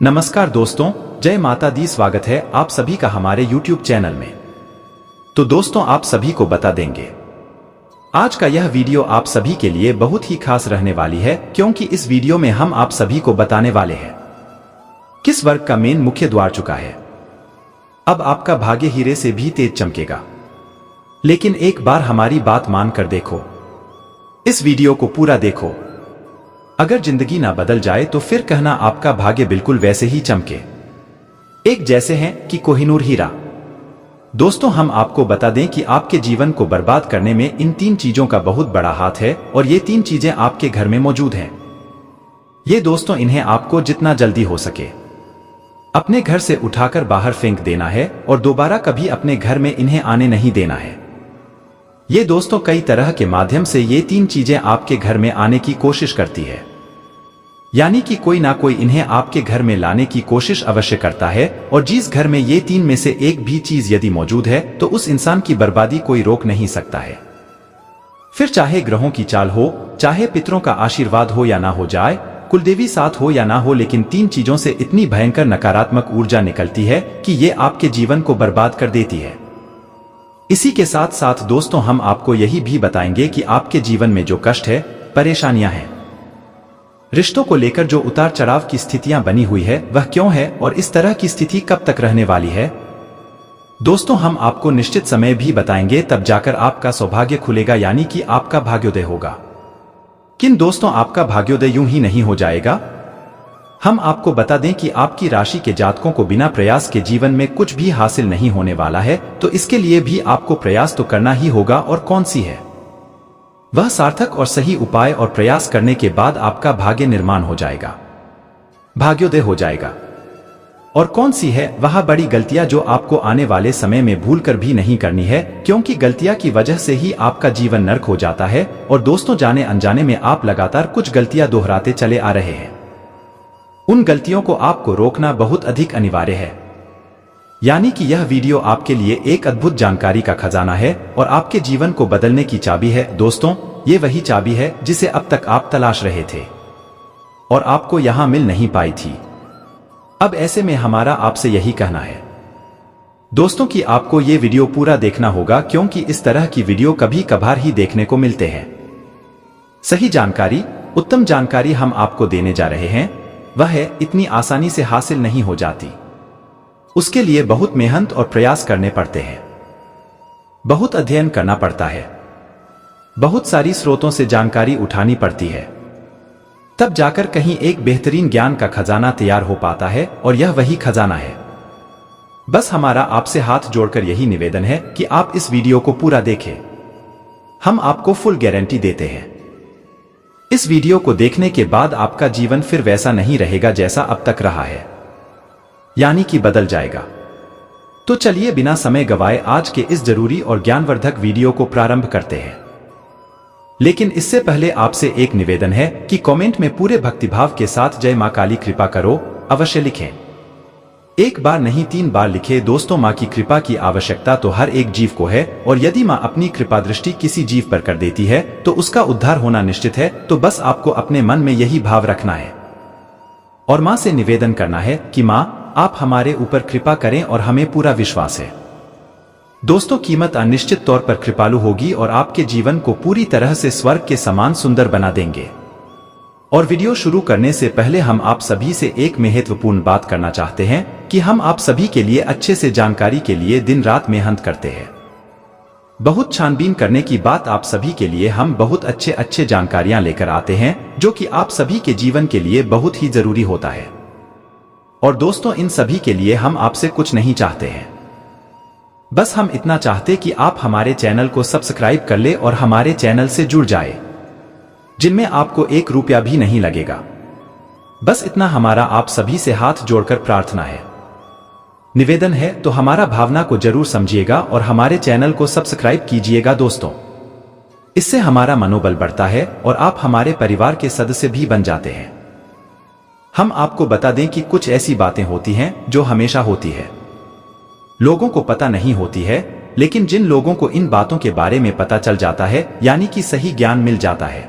नमस्कार दोस्तों, जय माता दी। स्वागत है आप सभी का हमारे YouTube चैनल में। तो दोस्तों, आप सभी को बता देंगे आज का यह वीडियो आप सभी के लिए बहुत ही खास रहने वाली है, क्योंकि इस वीडियो में हम आप सभी को बताने वाले हैं किस वर्ग का मेन मुख्य द्वार चुका है। अब आपका भाग्य हीरे से भी तेज चमकेगा। लेकिन एक बार हमारी बात मानकर देखो, इस वीडियो को पूरा देखो। अगर जिंदगी ना बदल जाए तो फिर कहना आपका भाग्य बिल्कुल वैसे ही चमके, एक जैसे हैं कि कोहिनूर हीरा। दोस्तों, हम आपको बता दें कि आपके जीवन को बर्बाद करने में इन तीन चीजों का बहुत बड़ा हाथ है, और ये तीन चीजें आपके घर में मौजूद हैं। ये दोस्तों, इन्हें आपको जितना जल्दी हो सके अपने घर से उठाकर बाहर फेंक देना है, और दोबारा कभी अपने घर में इन्हें आने नहीं देना है। ये दोस्तों, कई तरह के माध्यम से ये तीन चीजें आपके घर में आने की कोशिश करती है, यानी कि कोई ना कोई इन्हें आपके घर में लाने की कोशिश अवश्य करता है। और जिस घर में ये तीन में से एक भी चीज यदि मौजूद है तो उस इंसान की बर्बादी कोई रोक नहीं सकता है। फिर चाहे ग्रहों की चाल हो, चाहे पितरों का आशीर्वाद हो या ना हो जाए, कुलदेवी साथ हो या ना हो, लेकिन तीन चीजों से इतनी भयंकर नकारात्मक ऊर्जा निकलती है कि ये आपके जीवन को बर्बाद कर देती है। इसी के साथ साथ दोस्तों, हम आपको यही भी बताएंगे कि आपके जीवन में जो कष्ट है, परेशानियां हैं, रिश्तों को लेकर जो उतार चढ़ाव की स्थितियां बनी हुई है, वह क्यों है और इस तरह की स्थिति कब तक रहने वाली है। दोस्तों, हम आपको निश्चित समय भी बताएंगे, तब जाकर आपका सौभाग्य खुलेगा, यानी कि आपका भाग्योदय होगा। किन दोस्तों, आपका भाग्योदय यूं ही नहीं हो जाएगा। हम आपको बता दें कि आपकी राशि के जातकों को बिना प्रयास के जीवन में कुछ भी हासिल नहीं होने वाला है, तो इसके लिए भी आपको प्रयास तो करना ही होगा। और कौन सी है वह सार्थक और सही उपाय, और प्रयास करने के बाद आपका भाग्य निर्माण हो जाएगा, भाग्योदय हो जाएगा। और कौन सी है वह बड़ी गलतियां जो आपको आने वाले समय में भूलकर भी नहीं करनी है, क्योंकि गलतियां की वजह से ही आपका जीवन नर्क हो जाता है। और दोस्तों, जाने अनजाने में आप लगातार कुछ गलतियां दोहराते चले आ रहे हैं। उन गलतियों को आपको रोकना बहुत अधिक अनिवार्य है, यानी कि यह वीडियो आपके लिए एक अद्भुत जानकारी का खजाना है और आपके जीवन को बदलने की चाबी है। दोस्तों, ये वही चाबी है जिसे अब तक आप तलाश रहे थे और आपको यहां मिल नहीं पाई थी। अब ऐसे में हमारा आपसे यही कहना है दोस्तों कि आपको ये वीडियो पूरा देखना होगा, क्योंकि इस तरह की वीडियो कभी कभार ही देखने को मिलते हैं। सही जानकारी, उत्तम जानकारी हम आपको देने जा रहे हैं, वह है इतनी आसानी से हासिल नहीं हो जाती। उसके लिए बहुत मेहनत और प्रयास करने पड़ते हैं, बहुत अध्ययन करना पड़ता है, बहुत सारी स्रोतों से जानकारी उठानी पड़ती है, तब जाकर कहीं एक बेहतरीन ज्ञान का खजाना तैयार हो पाता है। और यह वही खजाना है। बस हमारा आपसे हाथ जोड़कर यही निवेदन है कि आप इस वीडियो को पूरा देखें। हम आपको फुल गारंटी देते हैं, इस वीडियो को देखने के बाद आपका जीवन फिर वैसा नहीं रहेगा जैसा अब तक रहा है, यानी कि बदल जाएगा। तो चलिए बिना समय गवाए आज के इस जरूरी और ज्ञानवर्धक वीडियो को प्रारंभ करते हैं। लेकिन इससे पहले आपसे एक निवेदन है कि कमेंट में पूरे भक्तिभाव के साथ जय मां काली कृपा करो अवश्य लिखें। एक बार नहीं 3 बार लिखे। दोस्तों, मां की कृपा की आवश्यकता तो हर एक जीव को है, और यदि मां अपनी कृपा दृष्टि किसी जीव पर कर देती है तो उसका उद्धार होना निश्चित है। तो बस आपको अपने मन में यही भाव रखना है और मां से निवेदन करना है कि मां, आप हमारे ऊपर कृपा करें, और हमें पूरा विश्वास है दोस्तों, कीमत अनिश्चित तौर पर कृपालु होगी और आपके जीवन को पूरी तरह से स्वर्ग के समान सुंदर बना देंगे। और वीडियो शुरू करने से पहले हम आप सभी से एक महत्वपूर्ण बात करना चाहते हैं कि हम आप सभी के लिए अच्छे से जानकारी के लिए दिन रात मेहनत करते हैं। बहुत छानबीन करने की बात, आप सभी के लिए हम बहुत अच्छे जानकारियां लेकर आते हैं, जो कि आप सभी के जीवन के लिए बहुत ही जरूरी होता है। और दोस्तों, इन सभी के लिए हम आपसे कुछ नहीं चाहते हैं, बस हम इतना चाहते कि आप हमारे चैनल को सब्सक्राइब कर ले और हमारे चैनल से जुड़ जाए, जिनमें आपको 1 रुपया भी नहीं लगेगा। बस इतना हमारा आप सभी से हाथ जोड़कर प्रार्थना है, निवेदन है। तो हमारा भावना को जरूर समझिएगा और हमारे चैनल को सब्सक्राइब कीजिएगा दोस्तों। इससे हमारा मनोबल बढ़ता है और आप हमारे परिवार के सदस्य भी बन जाते हैं। हम आपको बता दें कि कुछ ऐसी बातें होती हैं जो हमेशा होती है, लोगों को पता नहीं होती है, लेकिन जिन लोगों को इन बातों के बारे में पता चल जाता है, यानी कि सही ज्ञान मिल जाता है,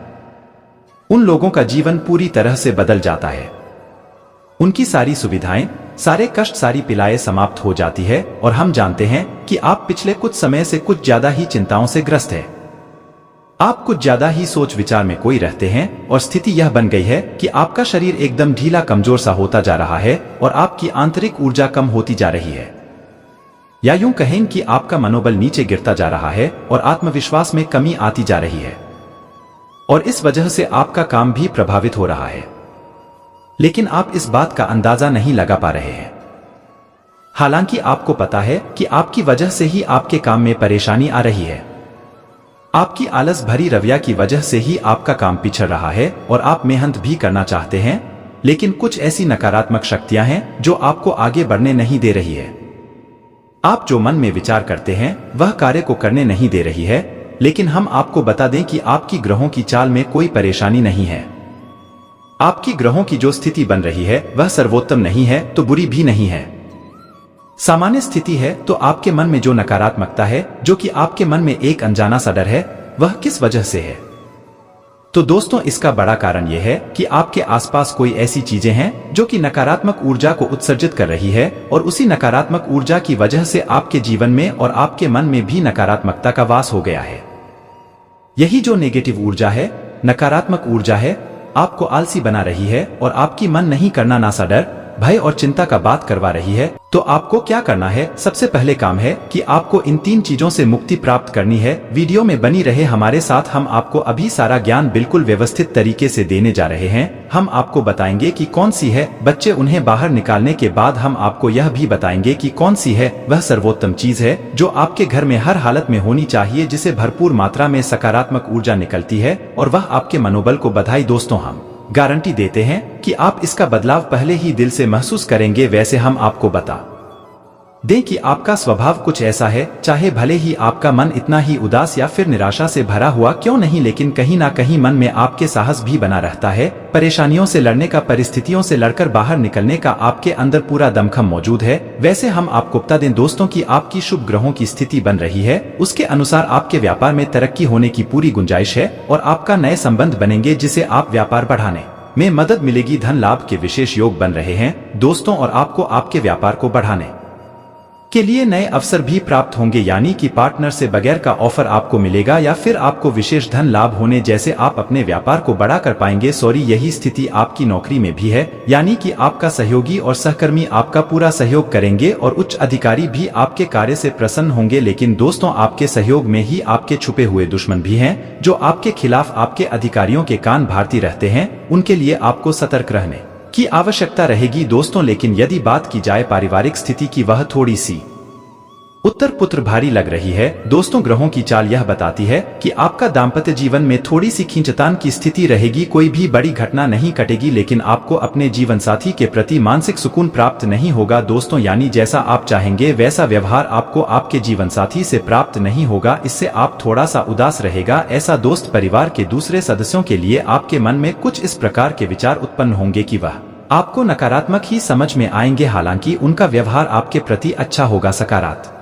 उन लोगों का जीवन पूरी तरह से बदल जाता है। उनकी सारी सुविधाएं, सारे कष्ट, सारी पिलाएं समाप्त हो जाती है और हम जानते हैं कि आप पिछले कुछ समय से कुछ ज्यादा ही चिंताओं से ग्रस्त हैं। आप कुछ ज्यादा ही सोच विचार में कोई रहते हैं और स्थिति यह बन गई है कि आपका शरीर एकदम ढीला कमजोर सा होता जा रहा है और आपकी आंतरिक ऊर्जा कम होती जा रही है, या यूं कहें कि आपका मनोबल नीचे गिरता जा रहा है और आत्मविश्वास में कमी आती जा रही है और इस वजह से आपका काम भी प्रभावित हो रहा है, लेकिन आप इस बात का अंदाजा नहीं लगा पा रहे हैं। हालांकि आपको पता है कि आपकी वजह से ही आपके काम में परेशानी आ रही है। आपकी आलस भरी रवैया की वजह से ही आपका काम पिछड़ रहा है और आप मेहनत भी करना चाहते हैं, लेकिन कुछ ऐसी नकारात्मक शक्तियां हैं जो आपको आगे बढ़ने नहीं दे रही है। आप जो मन में विचार करते हैं वह कार्य को करने नहीं दे रही है, लेकिन हम आपको बता दें कि आपकी ग्रहों की चाल में कोई परेशानी नहीं है। आपकी ग्रहों की जो स्थिति बन रही है वह सर्वोत्तम नहीं है तो बुरी भी नहीं है, सामान्य स्थिति है। तो आपके मन में जो नकारात्मकता है, जो कि आपके मन में एक अनजाना सा डर है, वह किस वजह से है? तो दोस्तों, इसका बड़ा कारण यह है कि आपके आसपास कोई ऐसी चीजें हैं जो कि नकारात्मक ऊर्जा को उत्सर्जित कर रही है और उसी नकारात्मक ऊर्जा की वजह से आपके जीवन में और आपके मन में भी नकारात्मकता का वास हो गया है। यही जो नेगेटिव ऊर्जा है, नकारात्मक ऊर्जा है, आपको आलसी बना रही है और आपकी मन नहीं करना ना सा डर, भय और चिंता का बात करवा रही है। तो आपको क्या करना है? सबसे पहले काम है कि आपको इन 3 चीजों से मुक्ति प्राप्त करनी है। वीडियो में बनी रहे हमारे साथ, हम आपको अभी सारा ज्ञान बिल्कुल व्यवस्थित तरीके से देने जा रहे हैं। हम आपको बताएंगे कि कौन सी है बच्चे, उन्हें बाहर निकालने के बाद हम आपको यह भी बताएंगे कि कौन सी है वह सर्वोत्तम चीज है जो आपके घर में हर हालत में होनी चाहिए, जिसे भरपूर मात्रा में सकारात्मक ऊर्जा निकलती है और वह आपके मनोबल को बधाई। दोस्तों, हम गारंटी देते हैं कि आप इसका बदलाव पहले ही दिल से महसूस करेंगे। वैसे हम आपको बता दें कि आपका स्वभाव कुछ ऐसा है, चाहे भले ही आपका मन इतना ही उदास या फिर निराशा से भरा हुआ क्यों नहीं, लेकिन कहीं ना कहीं मन में आपके साहस भी बना रहता है। परेशानियों से लड़ने का, परिस्थितियों से लड़कर बाहर निकलने का आपके अंदर पूरा दमखम मौजूद है। वैसे हम आपको बता दें दोस्तों कि आपकी शुभ ग्रहों की स्थिति बन रही है, उसके अनुसार आपके व्यापार में तरक्की होने की पूरी गुंजाइश है और आपका नए संबंध बनेंगे जिसे आप व्यापार बढ़ाने में मदद मिलेगी। धन लाभ के विशेष योग बन रहे हैं दोस्तों और आपको आपके व्यापार को बढ़ाने के लिए नए अवसर भी प्राप्त होंगे, यानी कि पार्टनर से बगैर का ऑफर आपको मिलेगा या फिर आपको विशेष धन लाभ होने जैसे आप अपने व्यापार को बड़ा कर पाएंगे। यही स्थिति आपकी नौकरी में भी है, यानी कि आपका सहयोगी और सहकर्मी आपका पूरा सहयोग करेंगे और उच्च अधिकारी भी आपके कार्य से प्रसन्न होंगे। लेकिन दोस्तों, आपके सहयोग में ही आपके छुपे हुए दुश्मन भी हैं जो आपके खिलाफ आपके अधिकारियों के कान भारती रहते हैं। उनके लिए आपको सतर्क रहने की आवश्यकता रहेगी दोस्तों। लेकिन यदि बात की जाए पारिवारिक स्थिति की, वह थोड़ी सी उत्तर पुत्र भारी लग रही है दोस्तों। ग्रहों की चाल यह बताती है कि आपका दाम्पत्य जीवन में थोड़ी सी खींचतान की स्थिति रहेगी। कोई भी बड़ी घटना नहीं घटेगी, लेकिन आपको अपने जीवन साथी के प्रति मानसिक सुकून प्राप्त नहीं होगा दोस्तों, यानी जैसा आप चाहेंगे वैसा व्यवहार आपको आपके जीवन साथी से प्राप्त नहीं होगा। इससे आप थोड़ा सा उदास रहेगा। ऐसा दोस्त परिवार के दूसरे सदस्यों के लिए आपके मन में कुछ इस प्रकार के विचार उत्पन्न होंगे कि वह आपको नकारात्मक ही समझ में आएंगे। हालांकि उनका व्यवहार आपके प्रति अच्छा होगा, सकारात्मक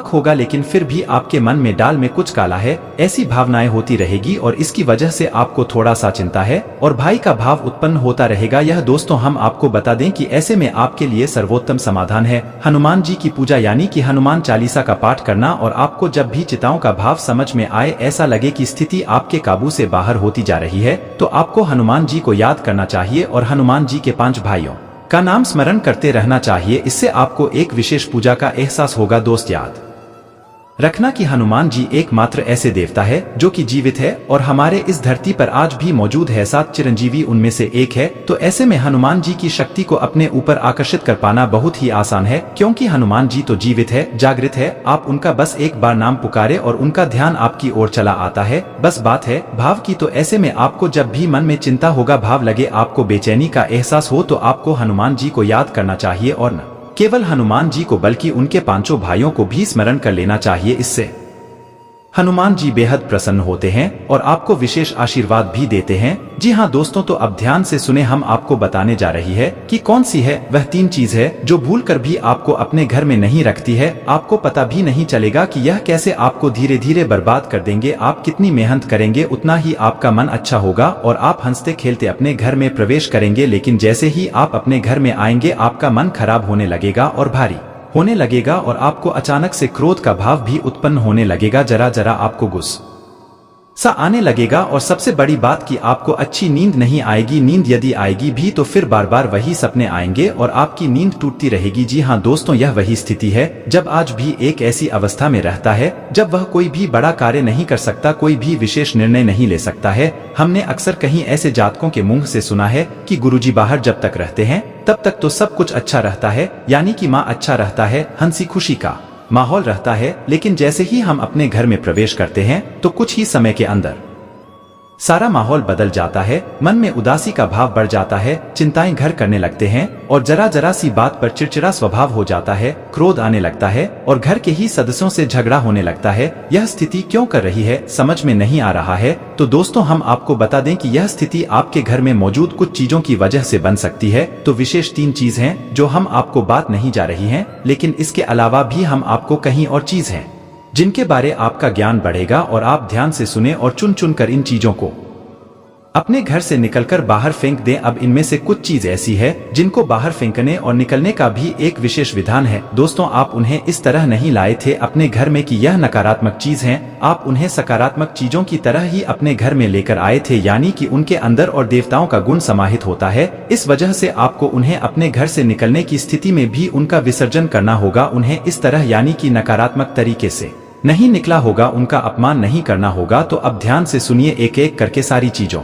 होगा, लेकिन फिर भी आपके मन में डाल में कुछ काला है ऐसी भावनाएं होती रहेगी और इसकी वजह से आपको थोड़ा सा चिंता है और भय का भाव उत्पन्न होता रहेगा। यह दोस्तों हम आपको बता दें कि ऐसे में आपके लिए सर्वोत्तम समाधान है हनुमान जी की पूजा, यानी कि हनुमान चालीसा का पाठ करना। और आपको जब भी चिंताओं का भाव समझ में आए, ऐसा लगे कि स्थिति आपके काबू से बाहर होती जा रही है, तो आपको हनुमान जी को याद करना चाहिए और हनुमान जी के 5 भाइयों का नाम स्मरण करते रहना चाहिए। इससे आपको एक विशेष पूजा का एहसास होगा। दोस्त, याद रखना कि हनुमान जी एकमात्र ऐसे देवता है जो कि जीवित है और हमारे इस धरती पर आज भी मौजूद है। 7 चिरंजीवी उनमें से एक है। तो ऐसे में हनुमान जी की शक्ति को अपने ऊपर आकर्षित कर पाना बहुत ही आसान है, क्योंकि हनुमान जी तो जीवित है, जागृत है। आप उनका बस एक बार नाम पुकारे और उनका ध्यान आपकी ओर चला आता है। बस बात है भाव की। तो ऐसे में आपको जब भी मन में चिंता होगा, भाव लगे, आपको बेचैनी का एहसास हो, तो आपको हनुमान जी को याद करना चाहिए और न केवल हनुमान जी को बल्कि उनके 5 भाइयों को भी स्मरण कर लेना चाहिए। इससे हनुमान जी बेहद प्रसन्न होते हैं और आपको विशेष आशीर्वाद भी देते हैं। जी हाँ दोस्तों, तो अब ध्यान से सुने, हम आपको बताने जा रही है कि कौन सी है वह 3 चीज है जो भूल कर भी आपको अपने घर में नहीं रखती है। आपको पता भी नहीं चलेगा कि यह कैसे आपको धीरे धीरे बर्बाद कर देंगे। आप कितनी मेहनत करेंगे उतना ही आपका मन अच्छा होगा और आप हंसते खेलते अपने घर में प्रवेश करेंगे, लेकिन जैसे ही आप अपने घर में आएंगे आपका मन खराब होने लगेगा और भारी होने लगेगा और आपको अचानक से क्रोध का भाव भी उत्पन्न होने लगेगा। जरा जरा आपको गुस्सा आने लगेगा और सबसे बड़ी बात कि आपको अच्छी नींद नहीं आएगी। नींद यदि आएगी भी तो फिर बार बार वही सपने आएंगे और आपकी नींद टूटती रहेगी। जी हाँ दोस्तों, यह वही स्थिति है जब आज भी एक ऐसी अवस्था में रहता है जब वह कोई भी बड़ा कार्य नहीं कर सकता, कोई भी विशेष निर्णय नहीं ले सकता है। हमने अक्सर कहीं ऐसे जातकों के मुंह से सुना है कि गुरुजी बाहर जब तक रहते हैं तब तक तो सब कुछ अच्छा रहता है, यानी कि माँ अच्छा रहता है, हंसी खुशी का माहौल रहता है, लेकिन जैसे ही हम अपने घर में प्रवेश करते हैं तो कुछ ही समय के अंदर सारा माहौल बदल जाता है। मन में उदासी का भाव बढ़ जाता है, चिंताएं घर करने लगते हैं और जरा जरा सी बात पर चिड़चिड़ा स्वभाव हो जाता है, क्रोध आने लगता है और घर के ही सदस्यों से झगड़ा होने लगता है। यह स्थिति क्यों कर रही है समझ में नहीं आ रहा है। तो दोस्तों, हम आपको बता दें कि यह स्थिति आपके घर में मौजूद कुछ चीजों की वजह से बन सकती है। तो विशेष 3 चीज हैं जो हम आपको बात नहीं जा रही हैं, लेकिन इसके अलावा भी हम आपको कहीं और चीज हैं जिनके बारे आपका ज्ञान बढ़ेगा और आप ध्यान से सुने और चुन चुन कर इन चीजों को अपने घर से निकलकर बाहर फेंक दें। अब इनमें से कुछ चीज ऐसी है जिनको बाहर फेंकने और निकलने का भी एक विशेष विधान है। दोस्तों, आप उन्हें इस तरह नहीं लाए थे अपने घर में कि यह नकारात्मक चीज है, आप उन्हें सकारात्मक चीजों की तरह ही अपने घर में लेकर आए थे, यानी कि उनके अंदर और देवताओं का गुण समाहित होता है। इस वजह से आपको उन्हें अपने घर से निकलने की स्थिति में भी उनका विसर्जन करना होगा। उन्हें इस तरह यानी कि नकारात्मक तरीके से नहीं निकला होगा, उनका अपमान नहीं करना होगा। तो अब ध्यान से सुनिए, एक एक करके सारी चीजों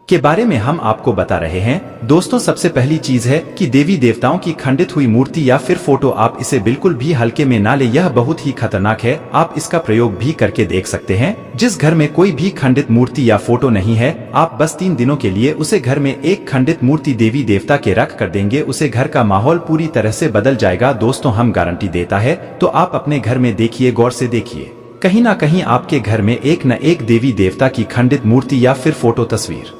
के बारे में हम आपको बता रहे हैं। दोस्तों, सबसे पहली चीज है कि देवी देवताओं की खंडित हुई मूर्ति या फिर फोटो, आप इसे बिल्कुल भी हल्के में ना ले, यह बहुत ही खतरनाक है। आप इसका प्रयोग भी करके देख सकते हैं। जिस घर में कोई भी खंडित मूर्ति या फोटो नहीं है, आप बस 3 दिनों के लिए उसे घर में एक खंडित मूर्ति देवी देवता के रख कर देंगे, उसे घर का माहौल पूरी तरह से बदल जाएगा। दोस्तों, हम गारंटी देता है। तो आप अपने घर में देखिए, गौर से देखिए, कहीं ना कहीं आपके घर में एक न एक देवी देवता की खंडित मूर्ति या फिर फोटो तस्वीर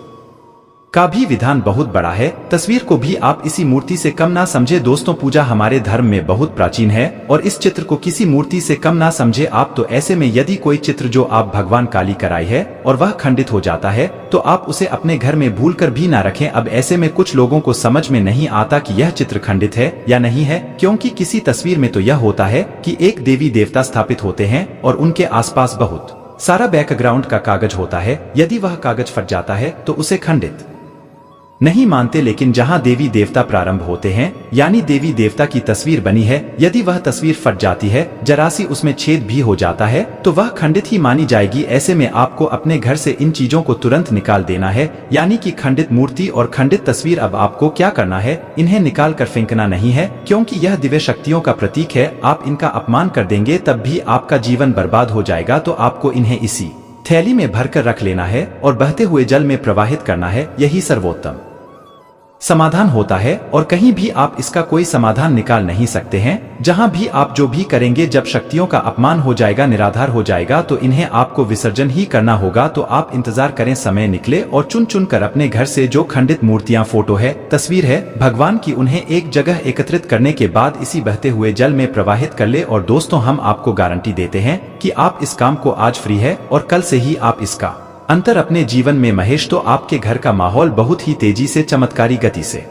का भी विधान बहुत बड़ा है। तस्वीर को भी आप इसी मूर्ति से कम ना समझे। दोस्तों, पूजा हमारे धर्म में बहुत प्राचीन है और इस चित्र को किसी मूर्ति से कम ना समझे आप। तो ऐसे में यदि कोई चित्र जो आप भगवान काली कराई है और वह खंडित हो जाता है तो आप उसे अपने घर में भूल कर भी ना रखें। अब ऐसे में कुछ लोगों को समझ में नहीं आता कि यह चित्र खंडित है या नहीं है, क्योंकि किसी तस्वीर में तो यह होता है कि एक देवी देवता स्थापित होते हैं और उनके आसपास बहुत सारा बैकग्राउंड का कागज होता है। यदि वह कागज फट जाता है तो उसे खंडित नहीं मानते, लेकिन जहां देवी देवता प्रारंभ होते हैं यानी देवी देवता की तस्वीर बनी है, यदि वह तस्वीर फट जाती है, जरा सी उसमें छेद भी हो जाता है, तो वह खंडित ही मानी जाएगी। ऐसे में आपको अपने घर से इन चीजों को तुरंत निकाल देना है, यानी कि खंडित मूर्ति और खंडित तस्वीर। अब आपको क्या करना है, इन्हें निकाल कर फेंकना नहीं है, क्योंकि यह दिव्य शक्तियों का प्रतीक है। आप इनका अपमान कर देंगे तब भी आपका जीवन बर्बाद हो जाएगा। तो आपको इन्हें इसी थैली में भरकर रख लेना है और बहते हुए जल में प्रवाहित करना है, यही सर्वोत्तम समाधान होता है और कहीं भी आप इसका कोई समाधान निकाल नहीं सकते हैं। जहां भी आप जो भी करेंगे, जब शक्तियों का अपमान हो जाएगा, निराधार हो जाएगा, तो इन्हें आपको विसर्जन ही करना होगा। तो आप इंतजार करें, समय निकले और चुन चुन कर अपने घर से जो खंडित मूर्तियां, फोटो है, तस्वीर है भगवान की, उन्हें एक जगह एकत्रित करने के बाद इसी बहते हुए जल में प्रवाहित कर ले। और दोस्तों, हम आपको गारंटी देते हैं कि आप इस काम को आज फ्री है और कल से ही आप इसका अंतर अपने जीवन में महेश, तो आपके घर का माहौल बहुत ही तेजी से, चमत्कारी गति से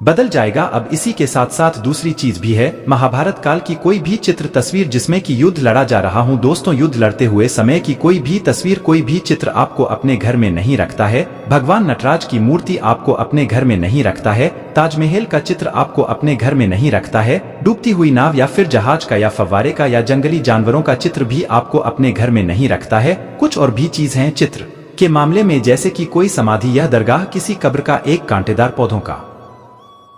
बदल जाएगा। अब इसी के साथ साथ दूसरी चीज भी है, महाभारत काल की कोई भी चित्र, तस्वीर जिसमें कि युद्ध लड़ा जा रहा हूं। दोस्तों, युद्ध लड़ते हुए समय की कोई भी तस्वीर, कोई भी चित्र आपको अपने घर में नहीं रखता है। भगवान नटराज की मूर्ति आपको अपने घर में नहीं रखता है। ताजमहल का चित्र आपको अपने घर में नहीं रखता है। डूबती हुई नाव या फिर जहाज का या फव्वारे का या जंगली जानवरों का चित्र भी आपको अपने घर में नहीं रखता है। कुछ और भी चीज है चित्र के मामले में, जैसे कि कोई समाधि या दरगाह, किसी कब्र का एक कांटेदार पौधों का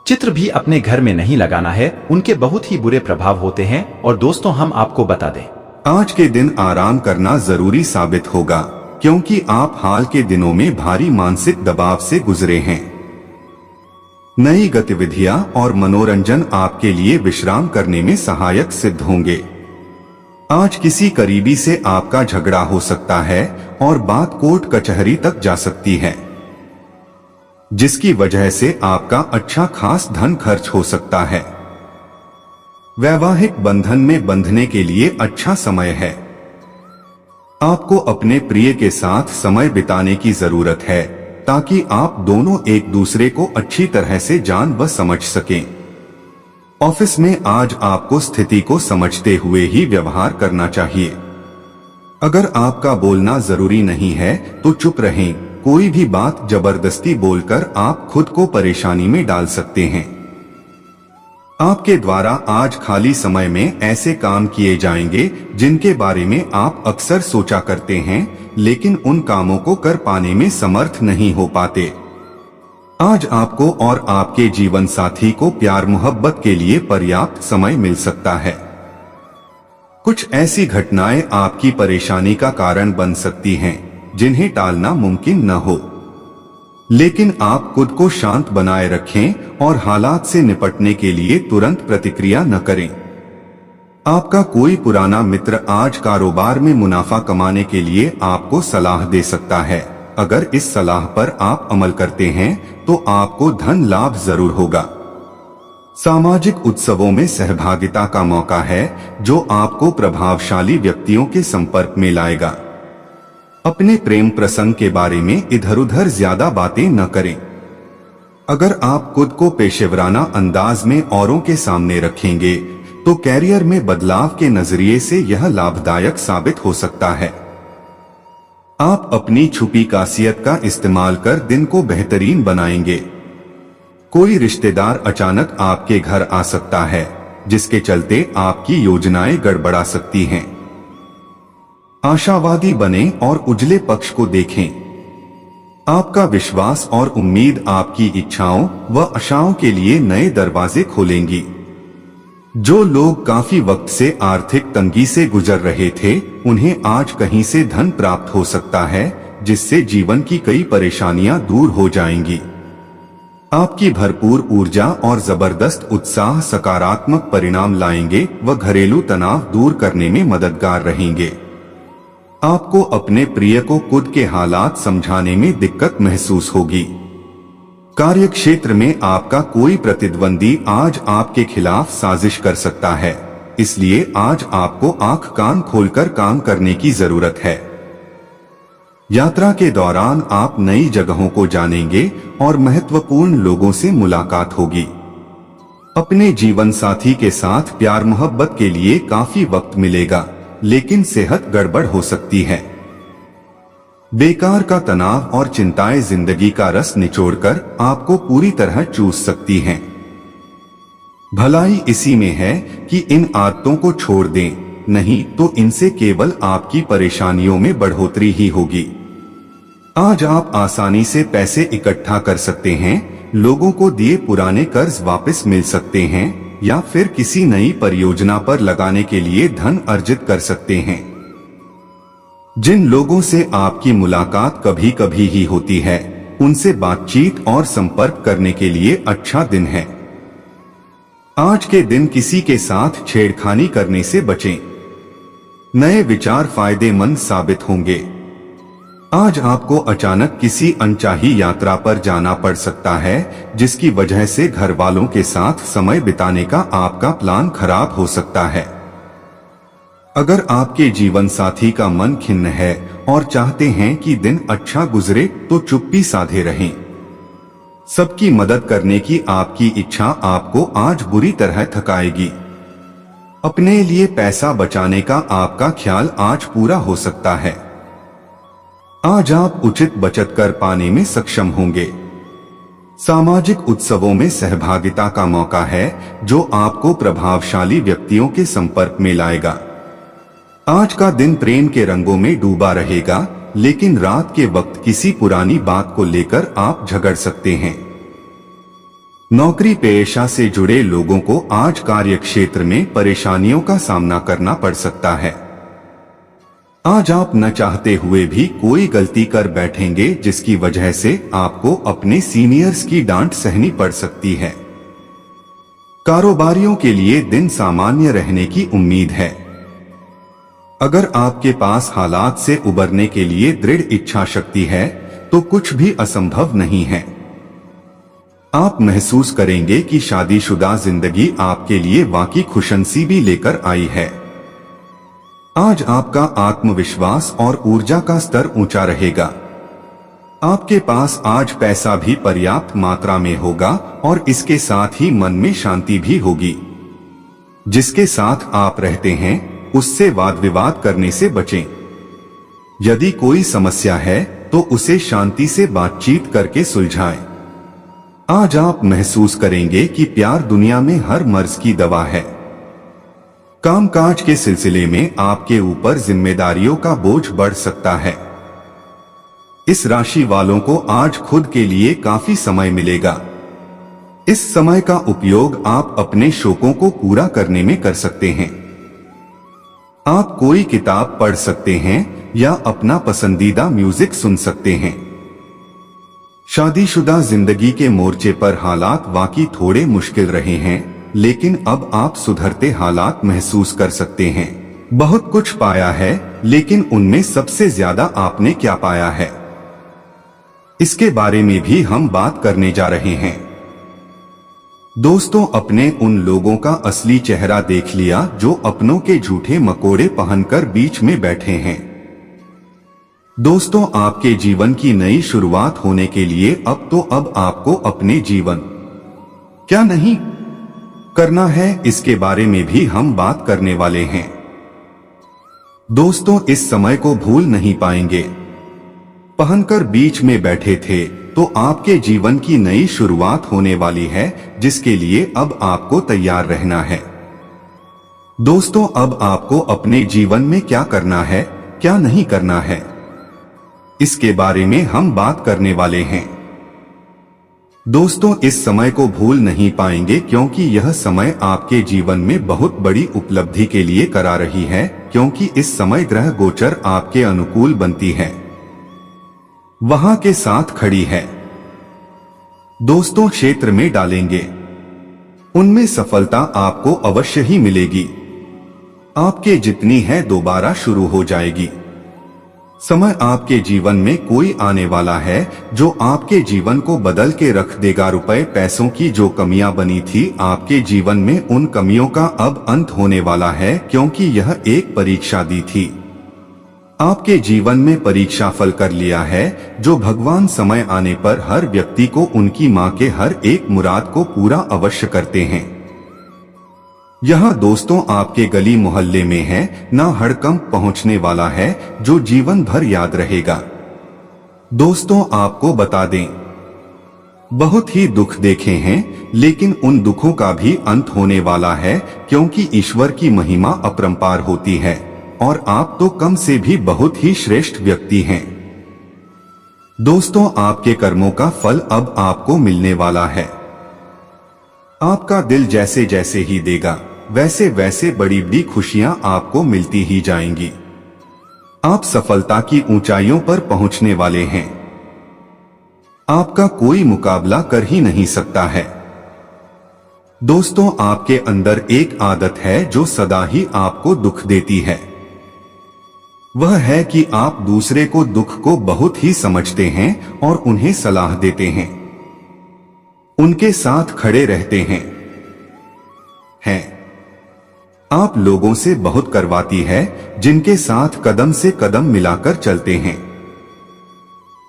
चित्र भी अपने घर में नहीं लगाना है, उनके बहुत ही बुरे प्रभाव होते हैं। और दोस्तों, हम आपको बता दें, आज के दिन आराम करना जरूरी साबित होगा, क्योंकि आप हाल के दिनों में भारी मानसिक दबाव से गुजरे हैं। नई गतिविधियां और मनोरंजन आपके लिए विश्राम करने में सहायक सिद्ध होंगे। आज किसी करीबी से आपका झगड़ा हो सकता है और बात कोर्ट कचहरी तक जा सकती है, जिसकी वजह से आपका अच्छा खास धन खर्च हो सकता है। वैवाहिक बंधन में बंधने के लिए अच्छा समय है। आपको अपने प्रिय के साथ समय बिताने की जरूरत है ताकि आप दोनों एक दूसरे को अच्छी तरह से जान व समझ सकें। ऑफिस में आज आपको स्थिति को समझते हुए ही व्यवहार करना चाहिए। अगर आपका बोलना जरूरी नहीं है तो चुप रहें। कोई भी बात जबरदस्ती बोलकर आप खुद को परेशानी में डाल सकते हैं। आपके द्वारा आज खाली समय में ऐसे काम किए जाएंगे जिनके बारे में आप अक्सर सोचा करते हैं, लेकिन उन कामों को कर पाने में समर्थ नहीं हो पाते। आज आपको और आपके जीवन साथी को प्यार मोहब्बत के लिए पर्याप्त समय मिल सकता है। कुछ ऐसी घटनाएं आपकी परेशानी का कारण बन सकती हैं जिन्हें टालना मुमकिन न हो, लेकिन आप खुद को शांत बनाए रखें और हालात से निपटने के लिए तुरंत प्रतिक्रिया न करें। आपका कोई पुराना मित्र आज कारोबार में मुनाफा कमाने के लिए आपको सलाह दे सकता है। अगर इस सलाह पर आप अमल करते हैं तो आपको धन लाभ जरूर होगा। सामाजिक उत्सवों में सहभागिता का मौका है जो आपको प्रभावशाली व्यक्तियों के संपर्क में लाएगा। अपने प्रेम प्रसंग के बारे में इधर उधर ज्यादा बातें न करें। अगर आप खुद को पेशेवराना अंदाज में औरों के सामने रखेंगे तो कैरियर में बदलाव के नजरिए से यह लाभदायक साबित हो सकता है। आप अपनी छुपी खासियत का इस्तेमाल कर दिन को बेहतरीन बनाएंगे। कोई रिश्तेदार अचानक आपके घर आ सकता है जिसके चलते आपकी योजनाएं गड़बड़ा सकती हैं। आशावादी बने और उजले पक्ष को देखें। आपका विश्वास और उम्मीद आपकी इच्छाओं व आशाओं के लिए नए दरवाजे खोलेंगी। जो लोग काफी वक्त से आर्थिक तंगी से गुजर रहे थे, उन्हें आज कहीं से धन प्राप्त हो सकता है जिससे जीवन की कई परेशानियां दूर हो जाएंगी। आपकी भरपूर ऊर्जा और जबरदस्त उत्साह सकारात्मक परिणाम लाएंगे व घरेलू तनाव दूर करने में मददगार रहेंगे। आपको अपने प्रिय को खुद के हालात समझाने में दिक्कत महसूस होगी। कार्य क्षेत्र में आपका कोई प्रतिद्वंदी आज आपके खिलाफ साजिश कर सकता है, इसलिए आज आपको आंख कान खोलकर काम करने की जरूरत है। यात्रा के दौरान आप नई जगहों को जानेंगे और महत्वपूर्ण लोगों से मुलाकात होगी। अपने जीवन साथी के साथ प्यार मोहब्बत के लिए काफी वक्त मिलेगा, लेकिन सेहत गड़बड़ हो सकती है। बेकार का तनाव और चिंताएं जिंदगी का रस निचोड़कर आपको पूरी तरह चूस सकती हैं। भलाई इसी में है कि इन आदतों को छोड़ दें, नहीं तो इनसे केवल आपकी परेशानियों में बढ़ोतरी ही होगी। आज आप आसानी से पैसे इकट्ठा कर सकते हैं, लोगों को दिए पुराने कर्ज वापस मिल सकते हैं या फिर किसी नई परियोजना पर लगाने के लिए धन अर्जित कर सकते हैं। जिन लोगों से आपकी मुलाकात कभी कभी ही होती है, उनसे बातचीत और संपर्क करने के लिए अच्छा दिन है। आज के दिन किसी के साथ छेड़खानी करने से बचें। नए विचार फायदेमंद साबित होंगे। आज आपको अचानक किसी अनचाही यात्रा पर जाना पड़ सकता है, जिसकी वजह से घर वालों के साथ समय बिताने का आपका प्लान खराब हो सकता है। अगर आपके जीवन साथी का मन खिन्न है और चाहते हैं कि दिन अच्छा गुजरे तो चुप्पी साधे रहें। सबकी मदद करने की आपकी इच्छा आपको आज बुरी तरह थकाएगी। अपने लिए पैसा बचाने का आपका ख्याल आज पूरा हो सकता है। आज आप उचित बचत कर पाने में सक्षम होंगे। सामाजिक उत्सवों में सहभागिता का मौका है जो आपको प्रभावशाली व्यक्तियों के संपर्क में लाएगा। आज का दिन प्रेम के रंगों में डूबा रहेगा, लेकिन रात के वक्त किसी पुरानी बात को लेकर आप झगड़ सकते हैं। नौकरी पेशा से जुड़े लोगों को आज कार्य क्षेत्र में परेशानियों का सामना करना पड़ सकता है। आज आप न चाहते हुए भी कोई गलती कर बैठेंगे, जिसकी वजह से आपको अपने सीनियर्स की डांट सहनी पड़ सकती है। कारोबारियों के लिए दिन सामान्य रहने की उम्मीद है। अगर आपके पास हालात से उबरने के लिए दृढ़ इच्छा शक्ति है तो कुछ भी असंभव नहीं है। आप महसूस करेंगे कि शादीशुदा जिंदगी आपके लिए वाकई खुशनसीबी लेकर आई है। आज आपका आत्मविश्वास और ऊर्जा का स्तर ऊंचा रहेगा। आपके पास आज पैसा भी पर्याप्त मात्रा में होगा और इसके साथ ही मन में शांति भी होगी। जिसके साथ आप रहते हैं उससे वाद विवाद करने से बचें। यदि कोई समस्या है तो उसे शांति से बातचीत करके सुलझाएं। आज आप महसूस करेंगे कि प्यार दुनिया में हर मर्ज की दवा है। कामकाज के सिलसिले में आपके ऊपर जिम्मेदारियों का बोझ बढ़ सकता है। इस राशि वालों को आज खुद के लिए काफी समय मिलेगा। इस समय का उपयोग आप अपने शौकों को पूरा करने में कर सकते हैं। आप कोई किताब पढ़ सकते हैं या अपना पसंदीदा म्यूजिक सुन सकते हैं। शादीशुदा जिंदगी के मोर्चे पर हालात वाकई थोड़े मुश्किल रहे हैं, लेकिन अब आप सुधरते हालात महसूस कर सकते हैं। बहुत कुछ पाया है, लेकिन उनमें सबसे ज्यादा आपने क्या पाया है, इसके बारे में भी हम बात करने जा रहे हैं। दोस्तों, अपने उन लोगों का असली चेहरा देख लिया जो अपनों के झूठे मकोड़े पहनकर बीच में बैठे हैं। दोस्तों, आपके जीवन की नई शुरुआत होने के लिए अब आपको अपने जीवन क्या नहीं करना है, इसके बारे में भी हम बात करने वाले हैं। दोस्तों, इस समय को भूल नहीं पाएंगे। पहनकर बीच में बैठे थे तो आपके जीवन की नई शुरुआत होने वाली है, जिसके लिए अब आपको तैयार रहना है। दोस्तों, अब आपको अपने जीवन में क्या करना है, क्या नहीं करना है, इसके बारे में हम बात करने वाले हैं। दोस्तों, इस समय को भूल नहीं पाएंगे क्योंकि यह समय आपके जीवन में बहुत बड़ी उपलब्धि के लिए करा रही है, क्योंकि इस समय ग्रह गोचर आपके अनुकूल बनती है, वहां के साथ खड़ी है। दोस्तों, क्षेत्र में डालेंगे, उनमें सफलता आपको अवश्य ही मिलेगी। आपके जितनी है दोबारा शुरू हो जाएगी। समय आपके जीवन में कोई आने वाला है जो आपके जीवन को बदल के रख देगा। रुपए पैसों की जो कमियां बनी थी आपके जीवन में, उन कमियों का अब अंत होने वाला है, क्योंकि यह एक परीक्षा दी थी। आपके जीवन में परीक्षा फल कर लिया है, जो भगवान समय आने पर हर व्यक्ति को उनकी मां के हर एक मुराद को पूरा अवश्य करते हैं। यह दोस्तों आपके गली मोहल्ले में है, ना हड़कंप पहुंचने वाला है जो जीवन भर याद रहेगा। दोस्तों, आपको बता दें, बहुत ही दुख देखे हैं, लेकिन उन दुखों का भी अंत होने वाला है, क्योंकि ईश्वर की महिमा अपरंपार होती है और आप तो कम से भी बहुत ही श्रेष्ठ व्यक्ति हैं। दोस्तों, आपके कर्मों का फल अब आपको मिलने वाला है। आपका दिल जैसे जैसे ही देगा, वैसे वैसे बड़ी बड़ी खुशियां आपको मिलती ही जाएंगी। आप सफलता की ऊंचाइयों पर पहुंचने वाले हैं। आपका कोई मुकाबला कर ही नहीं सकता है। दोस्तों, आपके अंदर एक आदत है जो सदा ही आपको दुख देती है। वह है कि आप दूसरे को दुख को बहुत ही समझते हैं और उन्हें सलाह देते हैं, उनके साथ खड़े रहते हैं। आप लोगों से बहुत करवाती है, जिनके साथ कदम से कदम मिलाकर चलते हैं।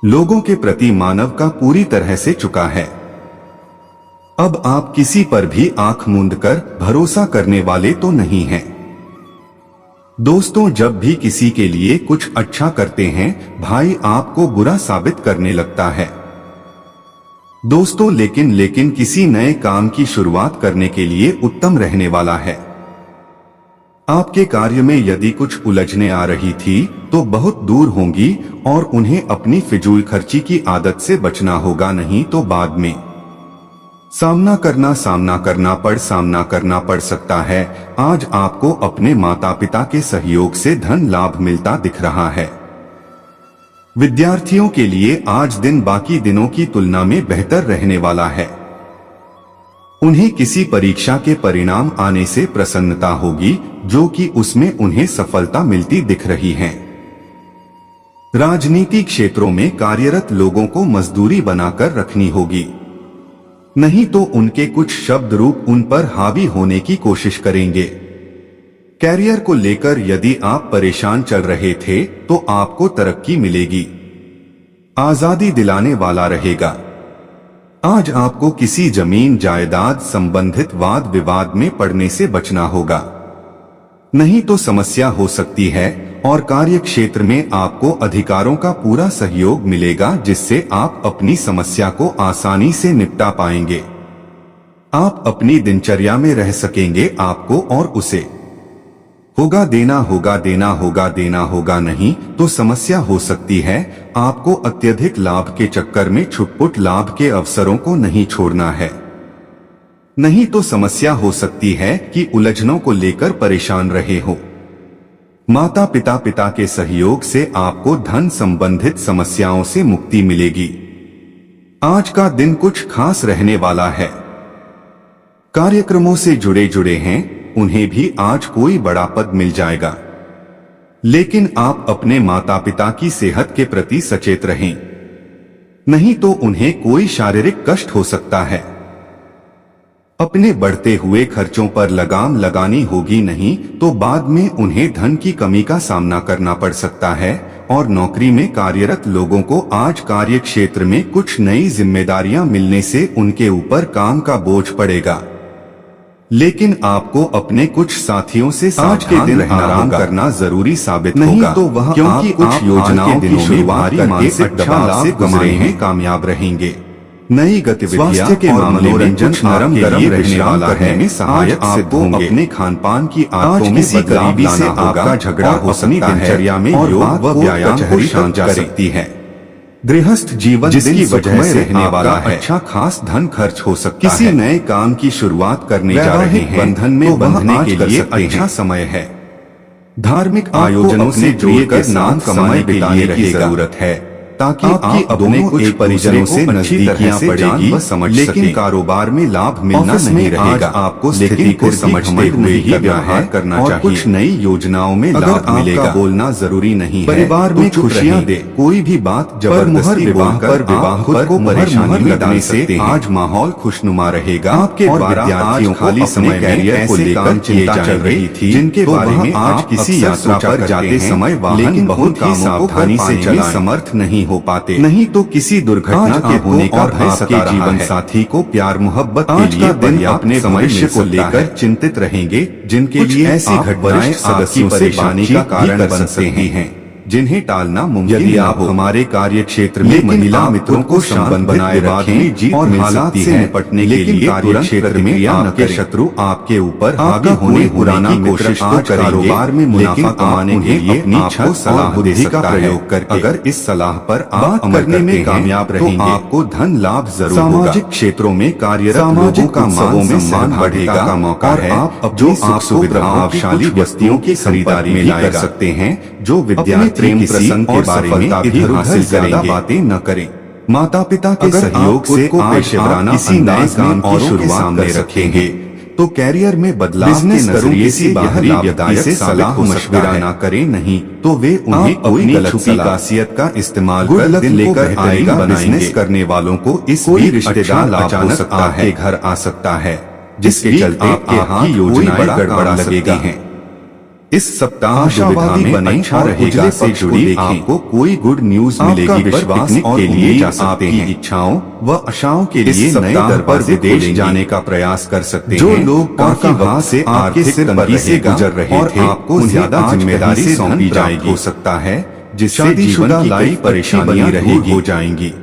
लोगों के प्रति मानव का पूरी तरह से चुका है। अब आप किसी पर भी आंख मूंद कर भरोसा करने वाले तो नहीं हैं। दोस्तों, जब भी किसी के लिए कुछ अच्छा करते हैं, भाई आपको बुरा साबित करने लगता है। दोस्तों, लेकिन किसी नए काम की शुरुआत करने के लिए उत्तम रहने वाला है। आपके कार्य में यदि कुछ उलझने आ रही थी तो बहुत दूर होंगी और उन्हें अपनी फिजूल खर्ची की आदत से बचना होगा, नहीं तो बाद में सामना करना पड़ सकता है। आज आपको अपने माता पिता के सहयोग से धन लाभ मिलता दिख रहा है। विद्यार्थियों के लिए आज दिन बाकी दिनों की तुलना में बेहतर रहने वाला है। उन्हें किसी परीक्षा के परिणाम आने से प्रसन्नता होगी जो कि उसमें उन्हें सफलता मिलती दिख रही है। राजनीति क्षेत्रों में कार्यरत लोगों को मजदूरी बनाकर रखनी होगी, नहीं तो उनके कुछ शब्द रूप उन पर हावी होने की कोशिश करेंगे। कैरियर को लेकर यदि आप परेशान चल रहे थे तो आपको तरक्की मिलेगी, आजादी दिलाने वाला रहेगा। आज आपको किसी जमीन जायदाद संबंधित वाद विवाद में पड़ने से बचना होगा, नहीं तो समस्या हो सकती है। और कार्य क्षेत्र में आपको अधिकारों का पूरा सहयोग मिलेगा जिससे आप अपनी समस्या को आसानी से निपटा पाएंगे। आप अपनी दिनचर्या में रह सकेंगे। आपको और उसे होगा देना होगा देना होगा देना होगा, नहीं तो समस्या हो सकती है। आपको अत्यधिक लाभ के चक्कर में छुटपुट लाभ के अवसरों को नहीं छोड़ना है, नहीं तो समस्या हो सकती है कि उलझनों को लेकर परेशान रहे हो। माता पिता के सहयोग से आपको धन संबंधित समस्याओं से मुक्ति मिलेगी। आज का दिन कुछ खास रहने वाला है। कार्यक्रमों से जुड़े हैं उन्हें भी आज कोई बड़ा पद मिल जाएगा, लेकिन आप अपने माता पिता की सेहत के प्रति सचेत रहें, नहीं तो उन्हें कोई शारीरिक कष्ट हो सकता है। अपने बढ़ते हुए खर्चों पर लगाम लगानी होगी, नहीं तो बाद में उन्हें धन की कमी का सामना करना पड़ सकता है। और नौकरी में कार्यरत लोगों को आज कार्य क्षेत्र में कुछ नई जिम्मेदारियां मिलने से उनके ऊपर काम का बोझ पड़ेगा, लेकिन आपको अपने कुछ साथियों से आज के दिन आराम करना जरूरी साबित होगा, नहीं तो वह क्योंकि कुछ योजनाओं की शुरुआत करके अच्छा लाभ कमाने में कामयाब रहेंगे। नई गतिविधियां के मामले में कुछ नरम गरम रहने वाला है। सहायक आपको अपने खान पान की आदतों में बदलाव लाना होगा। आपका झगड़ा हो सकता है दिनचर्या में योग व व्यायाम को शांत जा सकती है। गृहस्थ जीवन जिसकी वजह से रहने वाला है, अच्छा खास धन खर्च हो सकता है। किसी नए काम की शुरुआत करने जा रहे हैं, बंधन में बंधने के लिए अच्छा समय है। धार्मिक आयोजनों से जुड़कर नाम कमाने बिताने की जरूरत है, ताकि आपकी अपने कुछ परिजनों से नजदीकियां पड़ेगी, लेकिन कारोबार में लाभ मिलना नहीं रहेगा। आपको स्थिति को समझते हुए ही व्यवहार करना चाहिए। कुछ नई योजनाओं में लाभ मिलेगा। बोलना जरूरी नहीं है, परिवार में खुशियां दे। कोई भी बात जबरदस्ती बोलकर विवाह खुद को परेशानी में डालने से आज माहौल खुशनुमा रहेगा। आपके विद्यार्थियों खाली समय कैरियर को लेकर चिंता चल रही थी, जिनके बारे में आज किसी यात्रा पर जाते समय वाहन बहुत ही सावधानी से चलाएं, समर्थ नहीं हो पाते, नहीं तो किसी दुर्घटना के होने का भय सता जीवन साथी को प्यार मोहब्बत के लिए दिन अपने भविष्य को लेकर चिंतित रहेंगे, जिनके लिए ऐसी घटनाएं सदस्यों से परेशानी का कारण बन सकती हैं, जिन्हें टालना मुमकिन। यदि आप हमारे कार्य क्षेत्र में महिला मित्रों को संबंध बनाए रखें और हालात से निपटने के लिए कार्य क्षेत्र में आपके शत्रु आपके ऊपर हावी होने पुराना कोशिश तो करेंगे, कारोबार में मुनाफा कमाने के लिए अपनी छल सलाह दे सकता है। अगर इस सलाह पर आप अमल करने में कामयाब रहेंगे तो आपको धन लाभ जरूर होगा। सामाजिक क्षेत्रों में कार्यरत लोगों का मान बढ़ेगा का मौका है। आप अपनी आपको प्रभावशाली वस्तुओं की खरीदारी में कर सकते हैं। जो विद्यार्थी प्रेम प्रसंग के बारे में इधर हासिल ज्यादा बातें न करें। माता पिता के सहयोग से पेशेवराना किसी नए काम की शुरुआत कर रखेंगे तो कैरियर में बदलाव के नजरिए से बाहरी लाभदायक से सलाह मशवरा न करें, नहीं तो वे उन्हें कोई गलत खासियत का इस्तेमाल कर दिन लेकर आएगा। बिजनेस करने वालों को इस भी रिश्तेदार अचानक आपके घर आ सकता है, जिसके चलते आपके हाथ योजनाएं गड़बड़ा लगेगी हैं। इस सप्ताह आशावादी बने अच्छा रहेगा से जुड़ी आपको कोई गुड न्यूज मिलेगी। विश्वास के लिए जा सकते हैं, इच्छाओं व आशाओं के लिए नए दर पर विदेश जाने का प्रयास कर सकते हैं। जो लोग काफी वक्त से आर्थिक तंगी से गुजर रहे थे, आपको ज्यादा जिम्मेदारी सौंपी जाएगी। हो सकता है जिससे जीवन की कई परेशानियां रहेगी हो जाएंगी।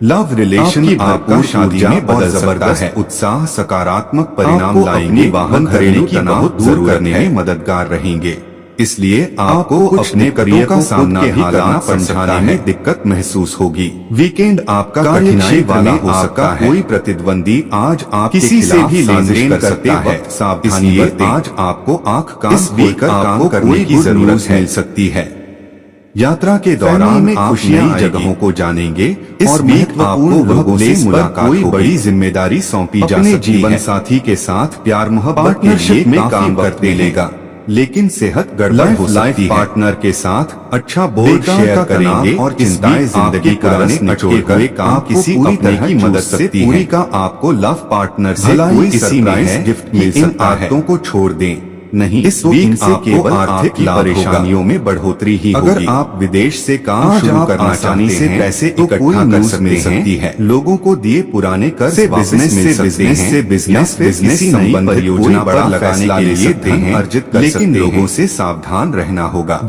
लव रिलेशन आपका शादी में बदल सकता है। उत्साह सकारात्मक परिणाम लाएंगे। वाहन घरेलू तनाव दूर करने में मददगार रहेंगे। इसलिए आपको अपने करियर का सामना भी करना समझाने में दिक्कत महसूस होगी। वीकेंड आपका कठिनाई वाला हो सकता है। कोई प्रतिद्वंदी आज आप किसी से भी लेन-देन करते वक्त सावधानी बरतें। आज आपको आंख कान खोलकर काम करने की जरूरत मिल सकती है। यात्रा के दौरान में आप नई जगहों को जानेंगे और महत्वपूर्ण लोगों से मुलाकात कोई बड़ी जिम्मेदारी सौंपी जा सकती है। जीवन साथी के साथ प्यार मोहब्बत के लिए में काम करते लेगा, लेकिन सेहत गड़बड़ हो सकती है। पार्टनर के साथ अच्छा बोल शेयर करेंगे और चिंताएं जिंदगी का रस निचोड़ कर काम किसी अपने की मदद से पूरी का आपको लव पार्टनर से कोई सरप्राइज गिफ्ट मिल सकता है। आदतों को छोड़ दें, नहीं इस वीक से केवल आर्थिक परेशानियों में बढ़ोतरी ही होगी। अगर आप विदेश से काम शुरू करना चाहते हैं पैसे इकट्ठा कर सकते हैं। लोगों को दिए पुराने कर्ज बिजनेस से बिजनेस संबंधित परियोजना पर लगाने के लिए धन अर्जित कर सकते हैं, लेकिन लोगों से सावधान रहना होगा।